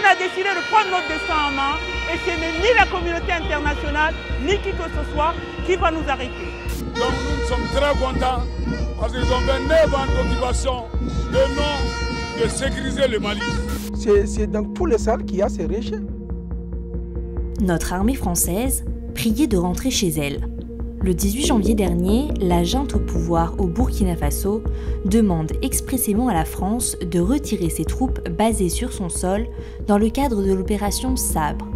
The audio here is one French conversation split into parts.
On a décidé de prendre notre destin en main et ce n'est ni la communauté internationale, ni qui que ce soit qui va nous arrêter. Donc nous sommes très contents parce qu'ils ont fait 9 ans d'occupation de non de sécuriser le Mali. C'est dans tous les salles qu'il y a ces déchets. Notre armée française priait de rentrer chez elle. Le 18 janvier dernier, la junte au pouvoir au Burkina Faso demande expressément à la France de retirer ses troupes basées sur son sol dans le cadre de l'opération Sabre.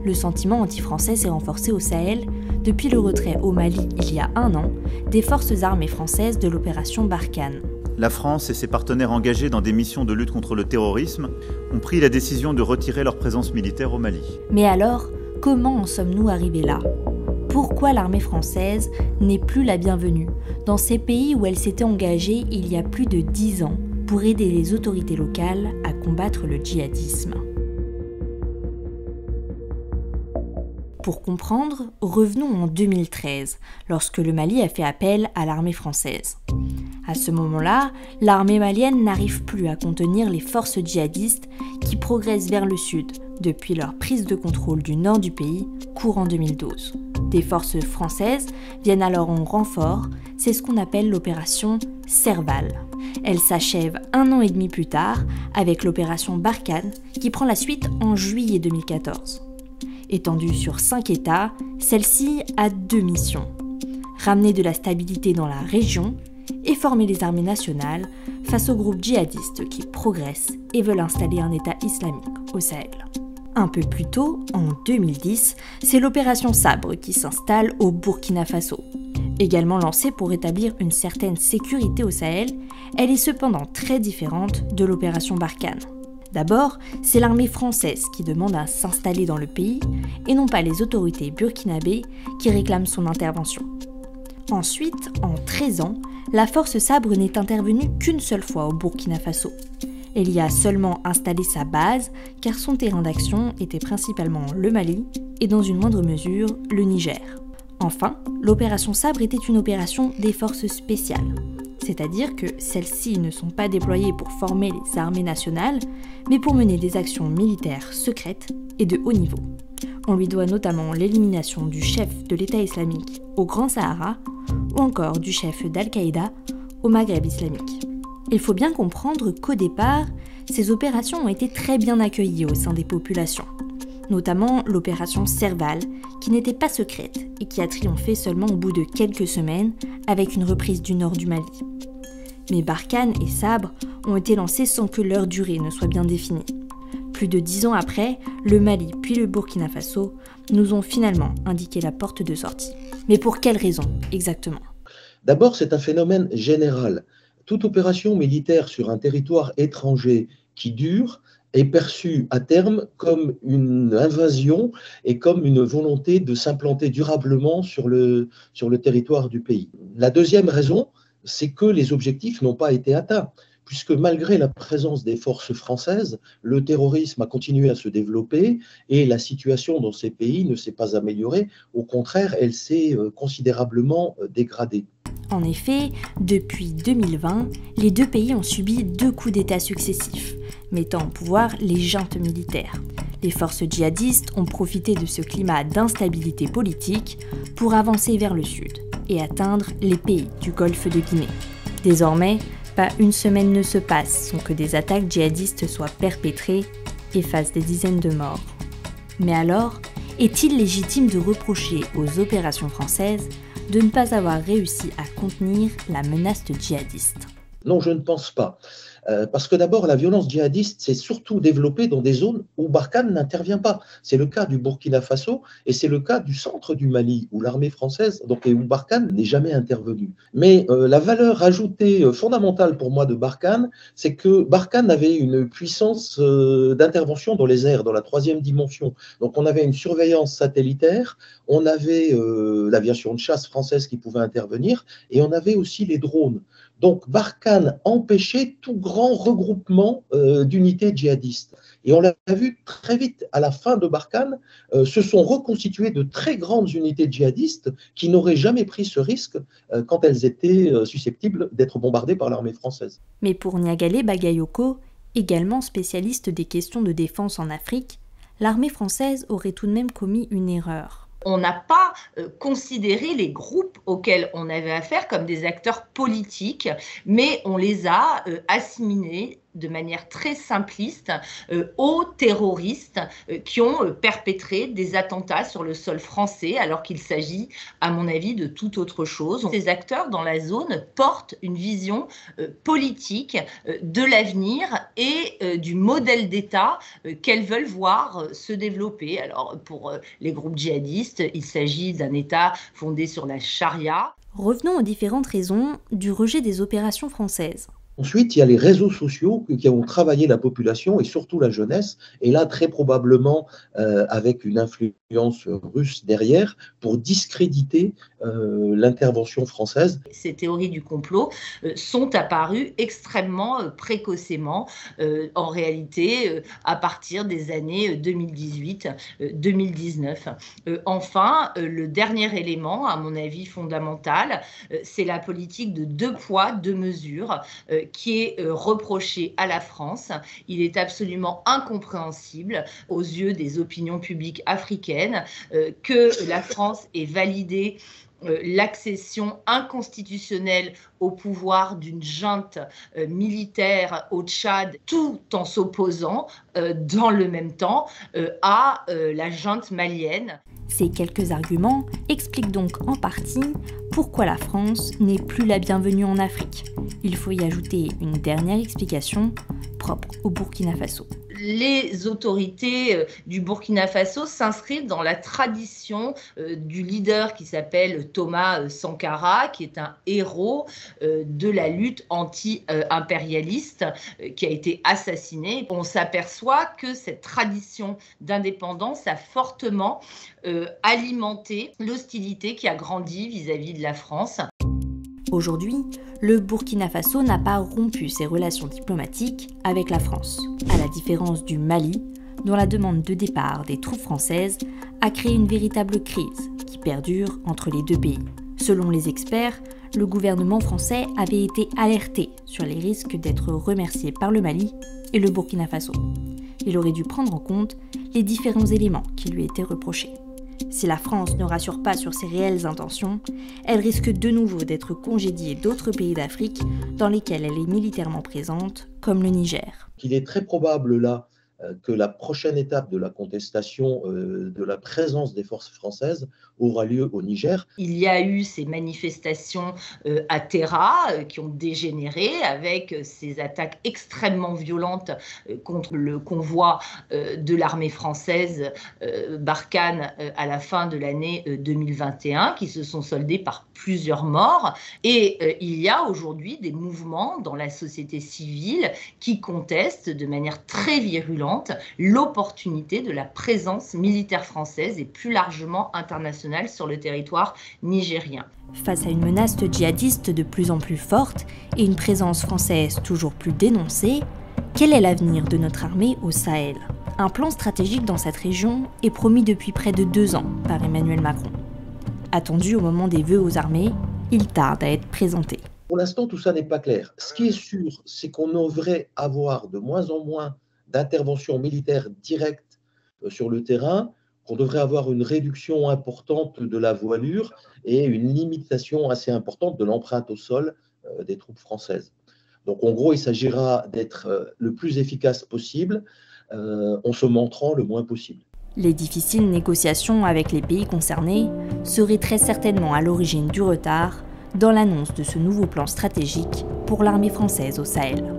Le sentiment anti-français s'est renforcé au Sahel depuis le retrait au Mali il y a 1 an des forces armées françaises de l'opération Barkhane. La France et ses partenaires engagés dans des missions de lutte contre le terrorisme ont pris la décision de retirer leur présence militaire au Mali. Mais alors, comment en sommes-nous arrivés là ? Pourquoi l'armée française n'est plus la bienvenue dans ces pays où elle s'était engagée il y a plus de 10 ans pour aider les autorités locales à combattre le djihadisme ? Pour comprendre, revenons en 2013, lorsque le Mali a fait appel à l'armée française. À ce moment-là, l'armée malienne n'arrive plus à contenir les forces djihadistes qui progressent vers le sud depuis leur prise de contrôle du nord du pays, courant 2012. Des forces françaises viennent alors en renfort, c'est ce qu'on appelle l'opération Serval. Elle s'achève 1 an et demi plus tard avec l'opération Barkhane qui prend la suite en juillet 2014. Étendue sur 5 États, celle-ci a 2 missions. Ramener de la stabilité dans la région et former les armées nationales face aux groupes djihadistes qui progressent et veulent installer un État islamique au Sahel. Un peu plus tôt, en 2010, c'est l'opération Sabre qui s'installe au Burkina Faso. Également lancée pour rétablir une certaine sécurité au Sahel, elle est cependant très différente de l'opération Barkhane. D'abord, c'est l'armée française qui demande à s'installer dans le pays et non pas les autorités burkinabées qui réclament son intervention. Ensuite, en 13 ans, la force Sabre n'est intervenue qu'une seule fois au Burkina Faso. Elle y a seulement installé sa base car son terrain d'action était principalement le Mali et dans une moindre mesure le Niger. Enfin, l'opération Sabre était une opération des forces spéciales. C'est-à-dire que celles-ci ne sont pas déployées pour former les armées nationales, mais pour mener des actions militaires secrètes et de haut niveau. On lui doit notamment l'élimination du chef de l'État islamique au Grand Sahara ou encore du chef d'Al-Qaïda au Maghreb islamique. Il faut bien comprendre qu'au départ, ces opérations ont été très bien accueillies au sein des populations, notamment l'opération Serval, qui n'était pas secrète et qui a triomphé seulement au bout de quelques semaines avec une reprise du nord du Mali. Mais Barkhane et Sabre ont été lancés sans que leur durée ne soit bien définie. Plus de 10 ans après, le Mali puis le Burkina Faso nous ont finalement indiqué la porte de sortie. Mais pour quelles raisons exactement ? D'abord, c'est un phénomène général. Toute opération militaire sur un territoire étranger qui dure est perçue à terme comme une invasion et comme une volonté de s'implanter durablement sur le territoire du pays. La deuxième raison, c'est que les objectifs n'ont pas été atteints, puisque malgré la présence des forces françaises, le terrorisme a continué à se développer et la situation dans ces pays ne s'est pas améliorée. Au contraire, elle s'est considérablement dégradée. En effet, depuis 2020, les 2 pays ont subi 2 coups d'État successifs, mettant au pouvoir les juntes militaires. Les forces djihadistes ont profité de ce climat d'instabilité politique pour avancer vers le sud et atteindre les pays du golfe de Guinée. Désormais, pas une semaine ne se passe sans que des attaques djihadistes soient perpétrées et fassent des dizaines de morts. Mais alors, est-il légitime de reprocher aux opérations françaises de ne pas avoir réussi à contenir la menace djihadiste ? Non, je ne pense pas. Parce que d'abord, la violence djihadiste s'est surtout développée dans des zones où Barkhane n'intervient pas. C'est le cas du Burkina Faso et c'est le cas du centre du Mali, où l'armée française, et où Barkhane n'est jamais intervenue. Mais la valeur ajoutée fondamentale pour moi de Barkhane, c'est que Barkhane avait une puissance d'intervention dans les airs, dans la 3e dimension. Donc on avait une surveillance satellitaire, on avait l'aviation de chasse française qui pouvait intervenir et on avait aussi les drones. Donc Barkhane empêchait tout grand regroupement d'unités djihadistes. Et on l'a vu très vite, à la fin de Barkhane, se sont reconstituées de très grandes unités djihadistes qui n'auraient jamais pris ce risque quand elles étaient susceptibles d'être bombardées par l'armée française. Mais pour Niagalé Bagayoko, Également spécialiste des questions de défense en Afrique, l'armée française aurait tout de même commis une erreur. On n'a pas considéré les groupes auxquels on avait affaire comme des acteurs politiques, mais on les a assimilés de manière très simpliste aux terroristes qui ont perpétré des attentats sur le sol français, alors qu'il s'agit, à mon avis, de toute autre chose. Ces acteurs dans la zone portent une vision politique de l'avenir et du modèle d'État qu'elles veulent voir se développer. Alors, pour les groupes djihadistes, il s'agit d'un État fondé sur la charia. Revenons aux différentes raisons du rejet des opérations françaises. Ensuite, il y a les réseaux sociaux qui ont travaillé la population et surtout la jeunesse, et là très probablement avec une influence russe derrière pour discréditer l'intervention française. Ces théories du complot sont apparues extrêmement précocement, en réalité à partir des années 2018-2019. Enfin, le dernier élément, à mon avis fondamental, c'est la politique de 2 poids, 2 mesures qui est reproché à la France. Il est absolument incompréhensible aux yeux des opinions publiques africaines que la France ait validé l'accession inconstitutionnelle au pouvoir d'une junte militaire au Tchad, tout en s'opposant dans le même temps à la junte malienne. Ces quelques arguments expliquent donc en partie pourquoi la France n'est plus la bienvenue en Afrique. Il faut y ajouter une dernière explication propre au Burkina Faso. Les autorités du Burkina Faso s'inscrivent dans la tradition du leader qui s'appelle Thomas Sankara, qui est un héros de la lutte anti-impérialiste, qui a été assassiné. On s'aperçoit que cette tradition d'indépendance a fortement alimenté l'hostilité qui a grandi vis-à-vis de la France. Aujourd'hui, le Burkina Faso n'a pas rompu ses relations diplomatiques avec la France, à la différence du Mali, dont la demande de départ des troupes françaises a créé une véritable crise qui perdure entre les 2 pays. Selon les experts, le gouvernement français avait été alerté sur les risques d'être remercié par le Mali et le Burkina Faso. Il aurait dû prendre en compte les différents éléments qui lui étaient reprochés. Si la France ne rassure pas sur ses réelles intentions, elle risque de nouveau d'être congédiée d'autres pays d'Afrique dans lesquels elle est militairement présente, comme le Niger. Il est très probable là que la prochaine étape de la contestation de la présence des forces françaises aura lieu au Niger. Il y a eu ces manifestations à Terra qui ont dégénéré avec ces attaques extrêmement violentes contre le convoi de l'armée française Barkhane à la fin de l'année 2021 qui se sont soldées par plusieurs morts. Et il y a aujourd'hui des mouvements dans la société civile qui contestent de manière très virulente l'opportunité de la présence militaire française et plus largement internationale sur le territoire nigérien. Face à une menace djihadiste de plus en plus forte et une présence française toujours plus dénoncée, quel est l'avenir de notre armée au Sahel ? Un plan stratégique dans cette région est promis depuis près de 2 ans par Emmanuel Macron. Attendu au moment des vœux aux armées, il tarde à être présenté. Pour l'instant, tout ça n'est pas clair. Ce qui est sûr, c'est qu'on devrait avoir de moins en moins d'intervention militaire directe sur le terrain, qu'on devrait avoir une réduction importante de la voilure et une limitation assez importante de l'empreinte au sol des troupes françaises. Donc en gros, il s'agira d'être le plus efficace possible en se montrant le moins possible. Les difficiles négociations avec les pays concernés seraient très certainement à l'origine du retard dans l'annonce de ce nouveau plan stratégique pour l'armée française au Sahel.